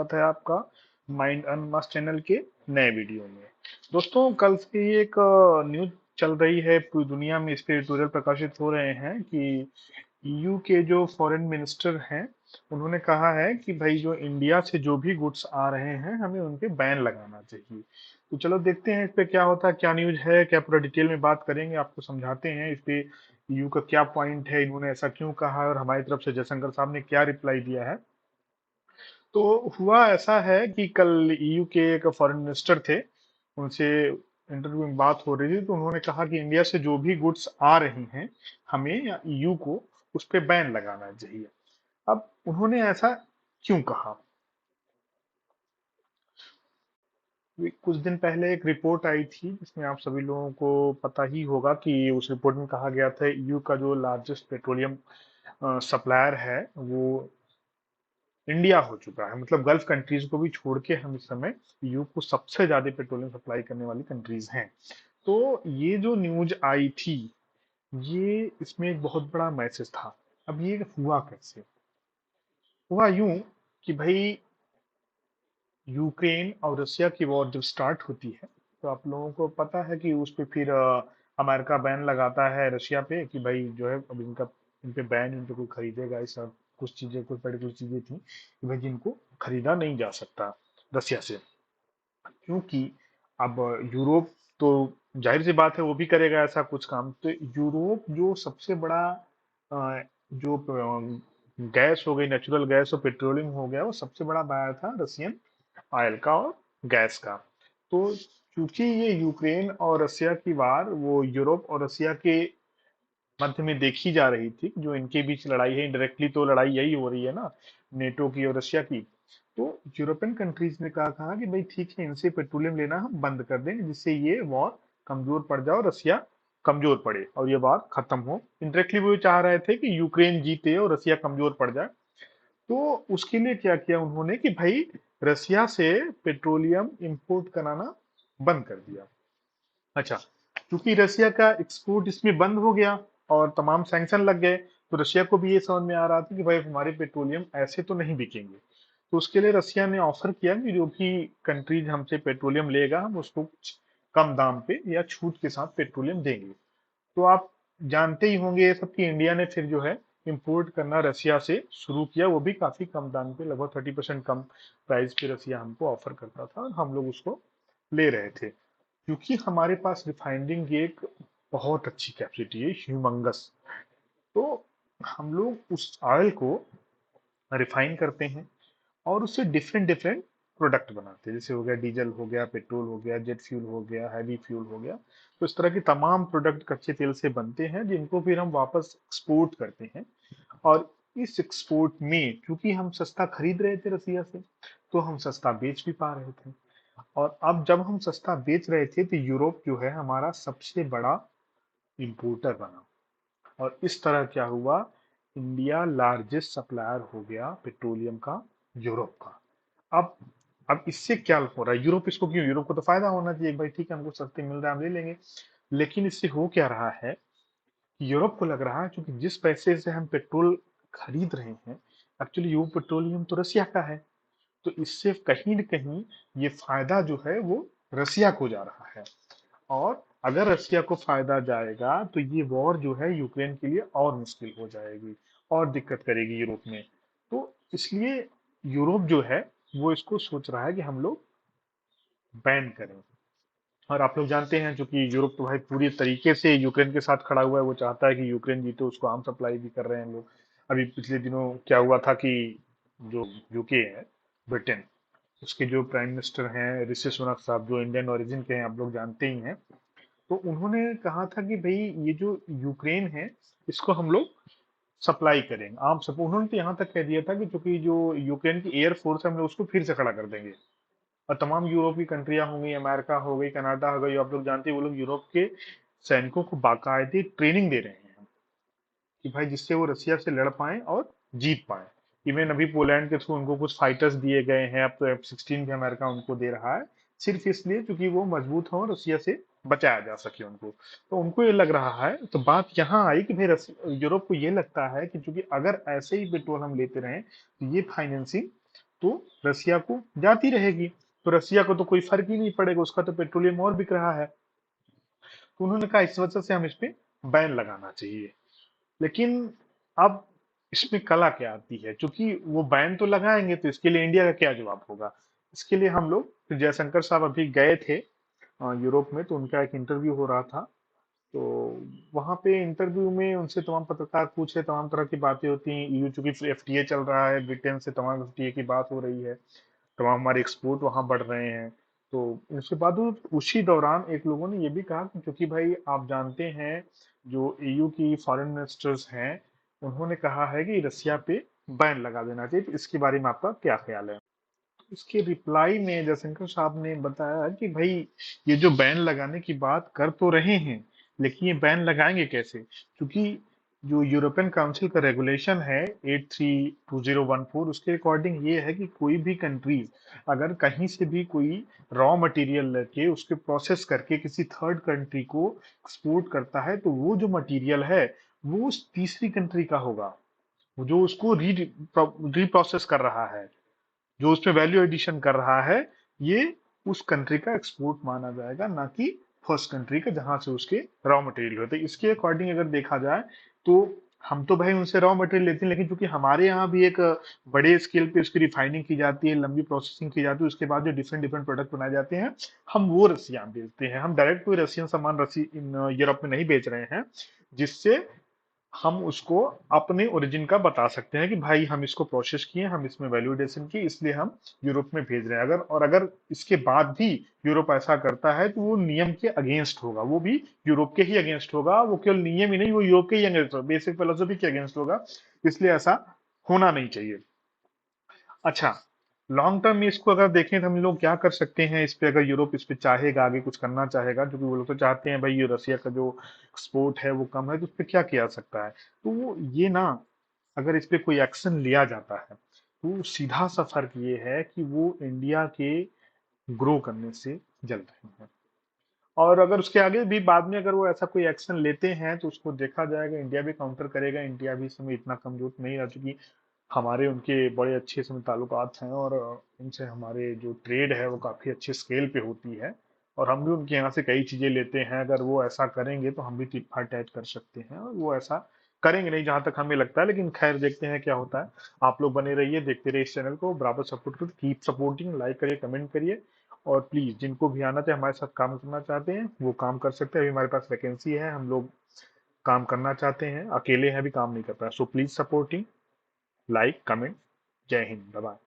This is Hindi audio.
स्वागत है आपका माइंड अनमास्क चैनल के नए वीडियो में। दोस्तों, कल से ही एक न्यूज चल रही है, पूरी दुनिया में इस पे एडिटोरियल प्रकाशित हो रहे हैं कि ईयू के जो फॉरेन मिनिस्टर हैं, उन्होंने कहा है कि भाई जो इंडिया से जो भी गुड्स आ रहे हैं हमें उन पे बैन लगाना चाहिए। तो चलो देखते हैं इस पे क्या होता है, क्या न्यूज है, क्या पूरा डिटेल में बात करेंगे, आपको समझाते हैं इस पे ईयू का क्या पॉइंट है, इन्होंने ऐसा क्यों कहा है और हमारी तरफ से जयशंकर साहब ने क्या रिप्लाई दिया है। तो हुआ ऐसा है कि कल ईयू के एक फॉरेन मिनिस्टर थे, उनसे इंटरव्यू में बात हो रही थी, तो उन्होंने कहा कि इंडिया से जो भी गुड्स आ रही हैं हमें या ईयू को उस पे बैन लगाना चाहिए। अब उन्होंने ऐसा क्यों कहा? कुछ दिन पहले एक रिपोर्ट आई थी जिसमें आप सभी लोगों को पता ही होगा कि उस रिपोर्ट में कहा गया था ईयू का जो लार्जेस्ट पेट्रोलियम सप्लायर है वो इंडिया हो चुका है। मतलब गल्फ कंट्रीज को भी छोड़ के हम इस समय ईयू को सबसे ज्यादा पेट्रोलियम सप्लाई करने वाली कंट्रीज हैं। तो ये जो न्यूज आई थी, ये इसमें एक बहुत बड़ा मैसेज था। अब ये हुआ कैसे? हुआ यूं कि भाई यूक्रेन और रशिया की वॉर जब स्टार्ट होती है तो आप लोगों को पता है कि उस पे फिर अमेरिका बैन लगाता है रशिया पे कि भाई जो है अब इनका इन पे बैन, इन पे कोई खरीदेगा, ऐसा कुछ चीजें, कुछ पर्टिकुलर चीजें थी कि भाई जिनको खरीदा नहीं जा सकता रशिया से। क्योंकि अब यूरोप तो जाहिर सी बात है वो भी करेगा ऐसा कुछ काम। तो यूरोप जो सबसे बड़ा जो गैस हो गई, नेचुरल गैस और पेट्रोलियम हो गया, वो सबसे बड़ा बायर था रशियन ऑयल का और गैस का। तो क्योंकि ये यूक्रेन और रशिया की वार वो यूरोप और रशिया के मध्य में देखी जा रही थी, जो इनके बीच लड़ाई है, इनडायरेक्टली तो लड़ाई यही हो रही है ना, नेटो की और रशिया की। तो यूरोपियन कंट्रीज ने कहा कि भाई ठीक है, इनसे पेट्रोलियम लेना हम बंद कर दें जिससे ये वॉर कमजोर पड़ जाए और रशिया कमजोर पड़े और ये वॉर खत्म हो। इनडायरेक्टली वो चाह रहे थे कि यूक्रेन जीते और रशिया कमजोर पड़ जाए। तो उसके लिए क्या किया उन्होंने कि भाई रसिया से पेट्रोलियम इंपोर्ट कराना बंद कर दिया। अच्छा, क्योंकि रसिया का एक्सपोर्ट इसमें बंद हो गया और तमाम सैंक्शन लग गए, तो रशिया को भी ये समझ में आ रहा था कि भाई हमारे पेट्रोलियम ऐसे तो नहीं बिकेंगे। तो उसके लिए रसिया ने ऑफर किया कि जो भी कंट्रीज हमसे पेट्रोलियम लेगा हम उसको कुछ कम दाम पे या छूट के साथ पेट्रोलियम देंगे। तो आप जानते ही होंगे ये सब कि इंडिया ने फिर जो है इंपोर्ट करना रसिया से शुरू किया, वो भी काफी कम दाम पे, लगभग 30% कम प्राइस पे रसिया हमको ऑफर करता था और हम लोग उसको ले रहे थे। क्योंकि हमारे पास रिफाइनिंग की एक बहुत अच्छी कैपेसिटी है, ह्यूमंगस। तो हम लोग उस ऑयल को रिफाइन करते हैं और उससे डिफरेंट डिफरेंट प्रोडक्ट बनाते हैं, जैसे हो गया डीजल, हो गया पेट्रोल, हो गया जेट फ्यूल, हो गया हैवी फ्यूल, हो गया। तो इस तरह के तमाम प्रोडक्ट कच्चे तेल से बनते हैं जिनको फिर हम वापस एक्सपोर्ट करते हैं। और इस एक्सपोर्ट में क्योंकि हम सस्ता खरीद रहे थे रसिया से, तो हम सस्ता बेच भी पा रहे थे। और अब जब हम सस्ता बेच रहे थे तो यूरोप जो है हमारा सबसे बड़ा इंपोर्टर बना। और इस तरह क्या हुआ, इंडिया लार्जेस्ट सप्लायर हो गया पेट्रोलियम का यूरोप का। अब अब इससे क्या हो रहा है, यूरोप इसको क्यों, यूरोप को तो फायदा होना चाहिए भाई, ठीक है हमको सस्ते मिल रहा है हम ले लेंगे। लेकिन इससे हो क्या रहा है, यूरोप को लग रहा है क्योंकि जिस पैसे से हम पेट्रोल खरीद रहे हैं, एक्चुअली ये पेट्रोलियम तो रसिया का है। तो इससे कहीं न कहीं ये फायदा जो है वो रसिया को जा रहा है। और अगर रसिया को फायदा जाएगा तो ये वॉर जो है यूक्रेन के लिए और मुश्किल हो जाएगी और दिक्कत करेगी यूरोप में। तो इसलिए यूरोप जो है वो इसको सोच रहा है कि हम लोग बैन करें। और आप लोग जानते हैं क्योंकि यूरोप तो भाई पूरी तरीके से यूक्रेन के साथ खड़ा हुआ है, वो चाहता है कि यूक्रेन जीते, उसको आर्म सप्लाई भी कर रहे हैं लोग। अभी पिछले दिनों क्या हुआ था कि जो यूके है, ब्रिटेन, उसके जो प्राइम मिनिस्टर हैं ऋषि सुनक साहब, जो इंडियन ओरिजिन के हैं, आप लोग जानते ही हैं। तो उन्होंने कहा था कि भाई ये जो यूक्रेन है इसको हम लोग सप्लाई करेंगे, आर्म सप्लाई। उन्होंने तो यहाँ तक कह दिया था कि चूंकि जो यूक्रेन की एयरफोर्स है हम लोग उसको फिर से खड़ा कर देंगे। और तमाम यूरोप की कंट्रियां हो गई, अमेरिका हो गई, कनाडा हो गई, आप लोग जानते हैं वो लोग यूरोप के सैनिकों को बाकायदे ट्रेनिंग दे रहे हैं कि भाई जिससे वो रसिया से लड़ पाए और जीत पाए। इवन अभी पोलैंड के थ्रू उनको कुछ फाइटर्स दिए गए हैं, अब तो F-16 भी अमेरिका उनको दे रहा है, सिर्फ इसलिए क्योंकि वो मजबूत हो, रसिया से बचाया जा सके उनको। तो उनको ये लग रहा है, तो बात यहाँ आई कि भाई यूरोप को ये लगता है कि चूंकि अगर ऐसे ही पेट्रोल हम लेते रहें तो ये फाइनेंसिंग तो रसिया को जाती रहेगी। तो रसिया को तो कोई फर्क ही नहीं पड़ेगा, उसका तो पेट्रोलियम और बिक रहा है। तो उन्होंने कहा इस वजह से हम इस पे बैन लगाना चाहिए। लेकिन अब इसमें कला क्या आती है, क्योंकि वो बैन तो लगाएंगे तो इसके लिए इंडिया का क्या जवाब होगा। इसके लिए हम लोग, तो जयशंकर साहब अभी गए थे यूरोप में, तो उनका एक इंटरव्यू हो रहा था। तो वहां पे इंटरव्यू में उनसे तमाम पत्रकार पूछे, तमाम तरह की बातें होती हैं। ईयू चूंकि एफटीए चल रहा है, ब्रिटेन से तमाम एफटीए की बात हो रही है, तमाम हमारे एक्सपोर्ट वहां बढ़ रहे हैं। तो इसके बाद उसी दौरान एक लोगों ने ये भी कहा कि क्योंकि भाई आप जानते हैं जो ईयू की फॉरेन मिनिस्टर्स हैं, उन्होंने कहा है कि रसिया पे बैन लगा देना चाहिए, तो इसके बारे में आपका क्या ख्याल है। इसके रिप्लाई में जयशंकर साहब ने बताया कि भाई ये जो बैन लगाने की बात कर तो रहे हैं, लेकिन ये बैन लगाएंगे कैसे, क्योंकि जो यूरोपियन काउंसिल का रेगुलेशन है 832014, उसके अकॉर्डिंग ये है कि कोई भी कंट्री अगर कहीं से भी कोई रॉ मटेरियल लेके उसके प्रोसेस करके किसी थर्ड कंट्री को एक्सपोर्ट करता है, तो वो जो मटेरियल है वो उस तीसरी कंट्री का होगा, वो जो उसको रीप्रोसेस कर रहा है, जो उसमें वैल्यू एडिशन कर रहा है, ये उस कंट्री का एक्सपोर्ट माना जाएगा, ना कि फर्स्ट कंट्री का जहां से उसके रॉ मटेरियल होते हैं। इसके अकॉर्डिंग अगर देखा जाए तो हम तो भाई उनसे रॉ मटेरियल लेते हैं, लेकिन चूंकि हमारे यहाँ भी एक बड़े स्केल पे उसकी रिफाइनिंग की जाती है, लंबी प्रोसेसिंग की जाती है, उसके बाद जो डिफरेंट डिफरेंट प्रोडक्ट बनाए जाते हैं, हम वो रसिया बेचते हैं। हम डायरेक्ट कोई रसियन सामान यूरोप में नहीं बेच रहे हैं, जिससे हम उसको अपने ओरिजिन का बता सकते हैं कि भाई हम इसको प्रोसेस किए, हम इसमें वैल्यूडेशन की, इसलिए हम यूरोप में भेज रहे हैं। अगर इसके बाद भी यूरोप ऐसा करता है तो वो नियम के अगेंस्ट होगा, वो भी यूरोप के ही अगेंस्ट होगा, वो केवल नियम ही नहीं, वो यूरोप के ही अगेंस्ट होगा, बेसिक फिलोसफी के अगेंस्ट होगा। इसलिए ऐसा होना नहीं चाहिए। अच्छा, लॉन्ग टर्म में इसको अगर देखें तो हम लोग क्या कर सकते हैं इस पे, अगर यूरोप इस पे चाहेगा, आगे कुछ करना चाहेगा, क्योंकि वो लोग तो चाहते हैं भाई ये रसिया का जो एक्सपोर्ट है वो कम है, तो उस पे क्या किया जा सकता है। तो वो ये ना, अगर इस पे कोई एक्शन लिया जाता है तो सीधा सा फर्क ये है कि वो इंडिया के ग्रो करने से जल रहे हैं। और अगर उसके आगे भी बाद में अगर वो ऐसा कोई एक्शन लेते हैं तो उसको देखा जाएगा, इंडिया भी काउंटर करेगा। इंडिया भी इस समय इतना कमजोर नहीं रह चुकी, हमारे उनके बड़े अच्छे समय ताल्लुकात हैं, और उनसे हमारे जो ट्रेड है वो काफी अच्छे स्केल पे होती है, और हम भी उनके यहाँ से कई चीजें लेते हैं। अगर वो ऐसा करेंगे तो हम भी टिट फॉर टैट कर सकते हैं, और वो ऐसा करेंगे नहीं जहां तक हमें लगता है। लेकिन खैर देखते हैं क्या होता है। आप लोग बने रहिए, देखते रहिए इस चैनल को, बराबर सपोर्ट करिए, कीप सपोर्टिंग, लाइक करिए, कमेंट करिए। और प्लीज जिनको भी आना चाहिए हमारे साथ काम करना चाहते हैं वो काम कर सकते हैं। अभी हमारे पास वैकेंसी है, हम लोग काम करना चाहते हैं, अकेले हैं अभी काम नहीं कर पाए। So please supporting, like, comment. जय हिंद, बाय।